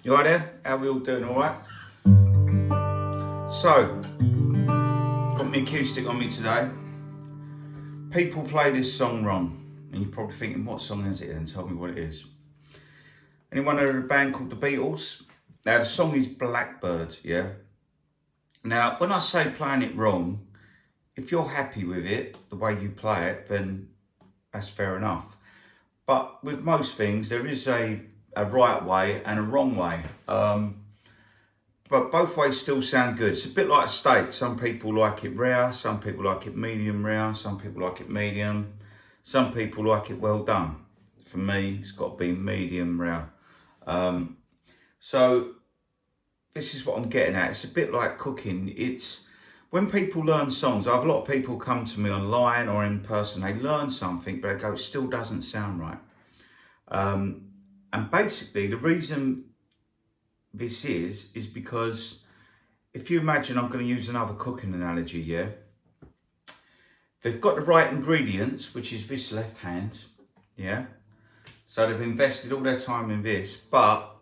You right there? How we all doing, all right? So, got my acoustic on me today. People play this song wrong, and you're probably thinking, what song is it? And tell me what it is. Anyone heard of a band called the Beatles? Now, the song is Blackbird, yeah? Now, when I say playing it wrong, if you're happy with it, the way you play it, then that's fair enough. But with most things, there is a right way and a wrong way. But both ways still sound good. It's a bit like a steak. Some people like it rare, some people like it medium rare, some people like it medium, some people like it well done. For me, it's got to be medium rare. So this is what I'm getting at. It's a bit like cooking. It's when people learn songs, I have a lot of people come to me online or in person, they learn something, but they go, it still doesn't sound right. And basically the reason this is because if you imagine, I'm going to use another cooking analogy, yeah? They've got the right ingredients, which is this left hand, yeah? So they've invested all their time in this, but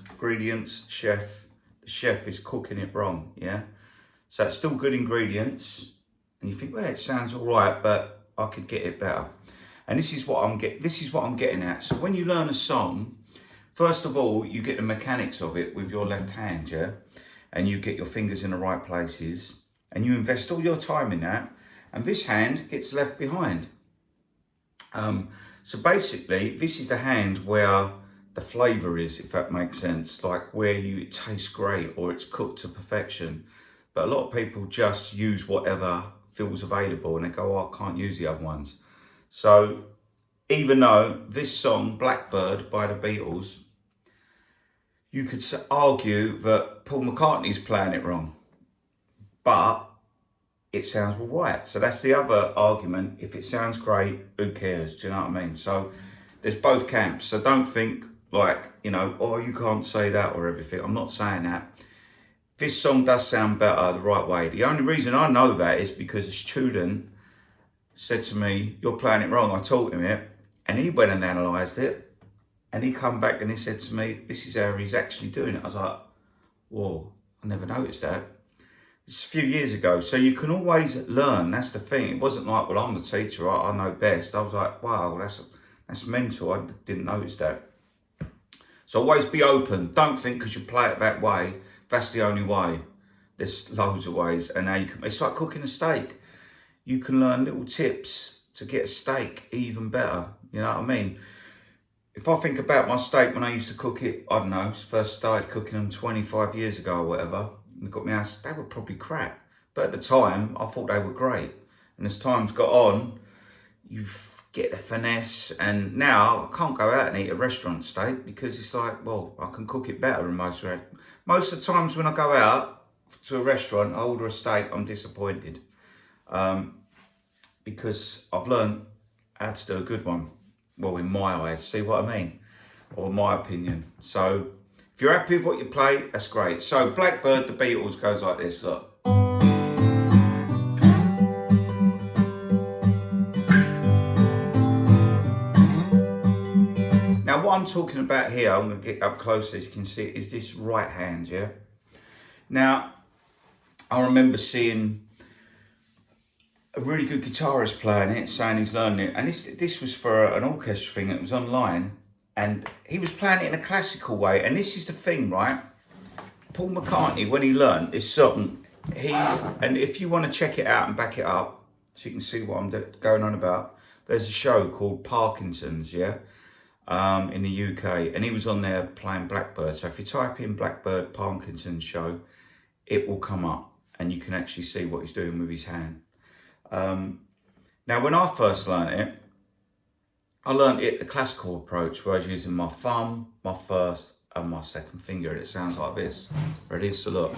ingredients, the chef is cooking it wrong, yeah? So it's still good ingredients, and you think, well, it sounds all right, but I could get it better. And this is what I'm getting at. So when you learn a song, first of all, you get the mechanics of it with your left hand, yeah? And you get your fingers in the right places, and you invest all your time in that, and this hand gets left behind. So basically, this is the hand where the flavour is, if that makes sense, like where it tastes great or it's cooked to perfection. But a lot of people just use whatever feels available, and they go, oh, I can't use the other ones. So even though this song, Blackbird by the Beatles, you could argue that Paul McCartney's playing it wrong, but it sounds all right. So that's the other argument. If it sounds great, who cares? Do you know what I mean? So there's both camps. So don't think like, oh, you can't say that or everything. I'm not saying that. This song does sound better the right way. The only reason I know that is because a student said to me, you're playing it wrong. I taught him it, and he went and analysed it. And he come back and he said to me, this is how he's actually doing it. I was like, whoa, I never noticed that. It's a few years ago. So you can always learn. That's the thing. It wasn't like, well, I'm the teacher, I know best. I was like, wow, that's mental. I didn't notice that. So always be open. Don't think because you play it that way, that's the only way. There's loads of ways. And now it's like cooking a steak. You can learn little tips to get a steak even better. You know what I mean? If I think about my steak when I used to cook it, I don't know, first started cooking them 25 years ago or whatever, and got me house, they were probably crap. But at the time, I thought they were great. And as time's got on, you get the finesse. And now I can't go out and eat a restaurant steak because it's like, well, I can cook it better than most restaurants. Most of the times when I go out to a restaurant, I order a steak, I'm disappointed. Because I've learned how to do a good one. Well, in my eyes, see what I mean? Or my opinion. So, if you're happy with what you play, that's great. So, Blackbird, the Beatles, goes like this, look. Now, what I'm talking about here, I'm going to get up close as you can see, is this right hand, yeah? Now, I remember seeing a really good guitarist playing it, saying he's learning it, and this was for an orchestra thing that was online, and he was playing it in a classical way. And this is the thing, right? Paul McCartney, when he learned this song, and if you want to check it out and back it up, so you can see what I'm going on about, there's a show called Parkinsons, yeah, in the UK, and he was on there playing Blackbird. So if you type in Blackbird Parkinsons show, it will come up, and you can actually see what he's doing with his hand. Now, when I first learned it, I learned it the classical approach, where I was using my thumb, my first, and my second finger, and it sounds like this. Ready? So look.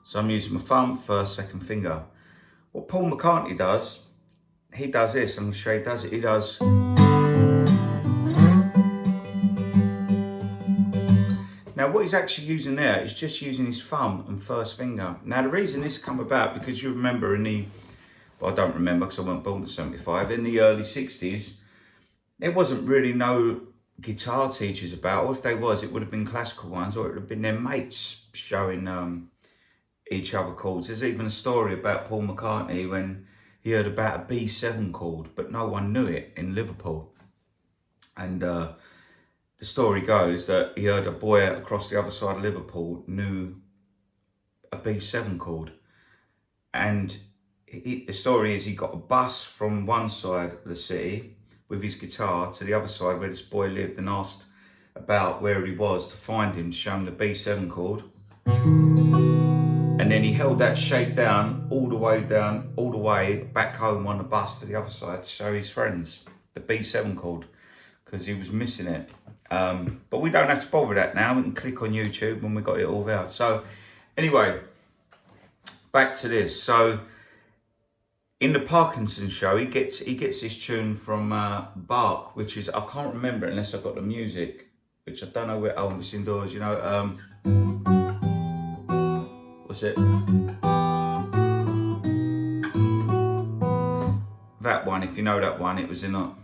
So I'm using my thumb, first, second finger. What Paul McCartney does, he does this. I'm going to show you he does it. He does. Now, what he's actually using there is just using his thumb and first finger. Now the reason this come about, because you remember well, I don't remember because I wasn't born in 75, in the early 60s, there wasn't really no guitar teachers about, or if there was, it would have been classical ones, or it would have been their mates showing each other chords. There's even a story about Paul McCartney when he heard about a B7 chord, but no one knew it in Liverpool. And the story goes that he heard a boy across the other side of Liverpool knew a B7 chord. And the story is he got a bus from one side of the city with his guitar to the other side where this boy lived, and asked about where he was to find him, to show him the B7 chord. And then he held that shape down all the way back home on the bus to the other side to show his friends the B7 chord, because he was missing it. But we don't have to bother with that now. We can click on YouTube and we got it all there. So anyway, back to this. So in the Parkinsons show, he gets this tune from Bach, which is, I can't remember it unless I've got the music, which I don't know where. Oh, it's indoors, you know. What's it? That one, if you know that one, it was in a.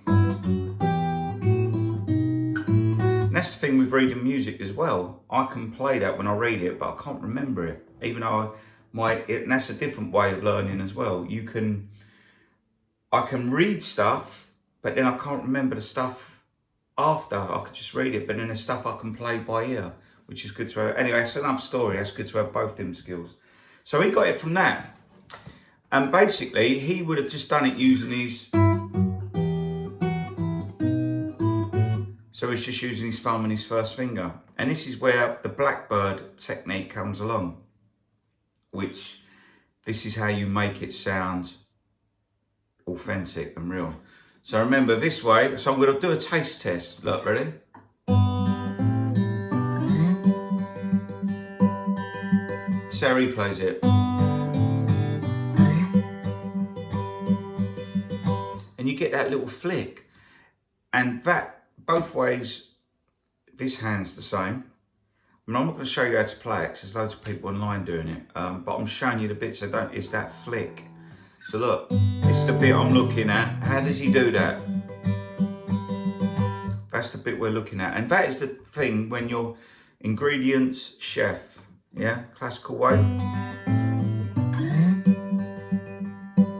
And that's the thing with reading music as well. I can play that when I read it, but I can't remember it, even though and that's a different way of learning as well. I can read stuff, but then I can't remember the stuff after. I could just read it, but then there's stuff I can play by ear, which is good to have. Anyway, it's another story. That's good to have both them skills. So he got it from that. And basically, he would have just done it using his. So he's just using his thumb and his first finger. And this is where the Blackbird technique comes along, which this is how you make it sound authentic and real. So remember this way. So I'm going to do a taste test. Look, ready? So he plays it. And you get that little flick. And that, both ways, this hand's the same. I mean, I'm not going to show you how to play it because there's loads of people online doing it. But I'm showing you the bits so don't, it's that flick. So look, it's the bit I'm looking at. How does he do that? That's the bit we're looking at. And that is the thing when you're ingredients chef, yeah, classical way.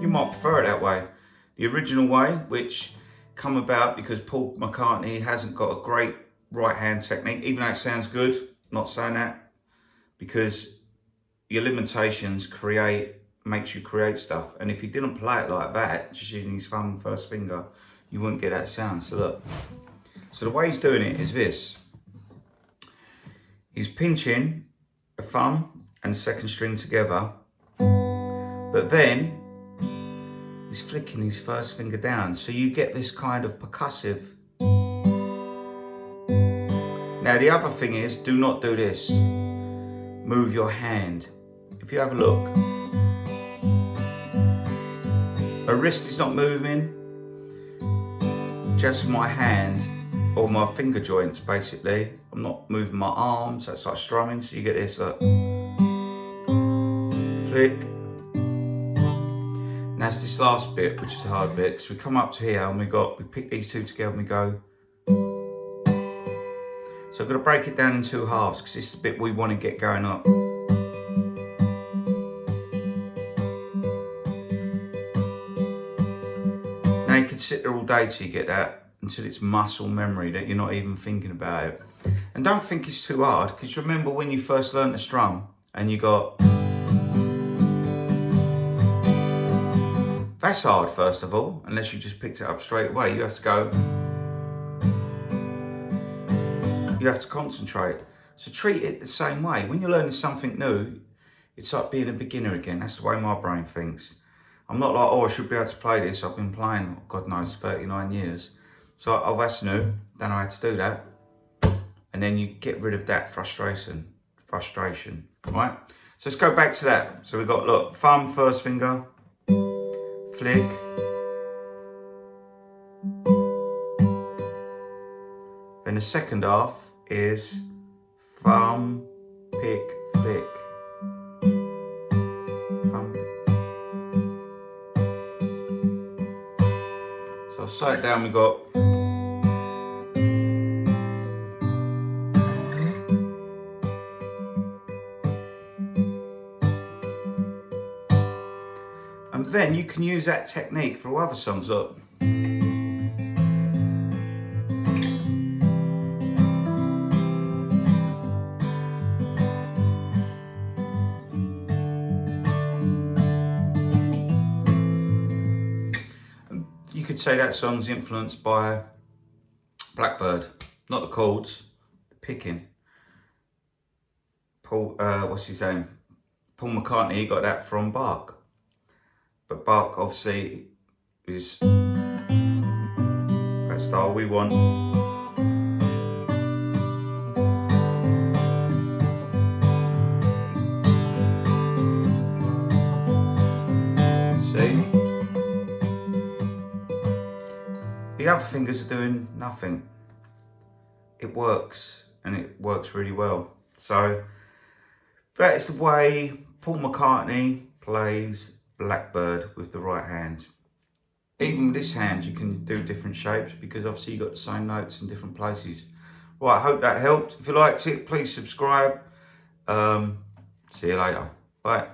You might prefer it that way. The original way, which come about because Paul McCartney hasn't got a great right hand technique, even though it sounds good, not saying that, because your limitations makes you create stuff. And if he didn't play it like that, just using his thumb and first finger, you wouldn't get that sound. So look, so the way he's doing it is this. He's pinching the thumb and the second string together, but then he's flicking his first finger down. So you get this kind of percussive. Now the other thing is, do not do this. Move your hand. If you have a look, my wrist is not moving, just my hand or my finger joints basically. I'm not moving my arms, that's like strumming, so you get this flick. Now it's this last bit, which is the hard bit, because we come up to here and we pick these two together and we go. So I'm going to break it down in two halves because this is the bit we want to get going up. Now you could sit there all day till you get that, until it's muscle memory that you're not even thinking about it. And don't think it's too hard, because you remember when you first learned to strum and you got. That's hard, first of all, unless you just picked it up straight away. You have to go. You have to concentrate. So treat it the same way. When you're learning something new, it's like being a beginner again. That's the way my brain thinks. I'm not like, oh, I should be able to play this. I've been playing, God knows, 39 years. So, oh, that's new. Don't know how to do that. And then you get rid of that frustration, right? So let's go back to that. So we've got, look, thumb, first finger, flick. Then the second half is thumb, pick, flick. Thumb. So I'll slow it down, we got and then you can use that technique for other songs. Look. You could say that song's influenced by Blackbird, not the chords, the picking. Paul, what's his name? Paul McCartney, he got that from Bach. But Bach obviously is that style we want. See? The other fingers are doing nothing. It works, and it works really well. So that is the way Paul McCartney plays Blackbird with the right hand. Even with this hand you can do different shapes because obviously you've got the same notes in different places. Right, I hope that helped. If you liked it, please subscribe. See you later. Bye.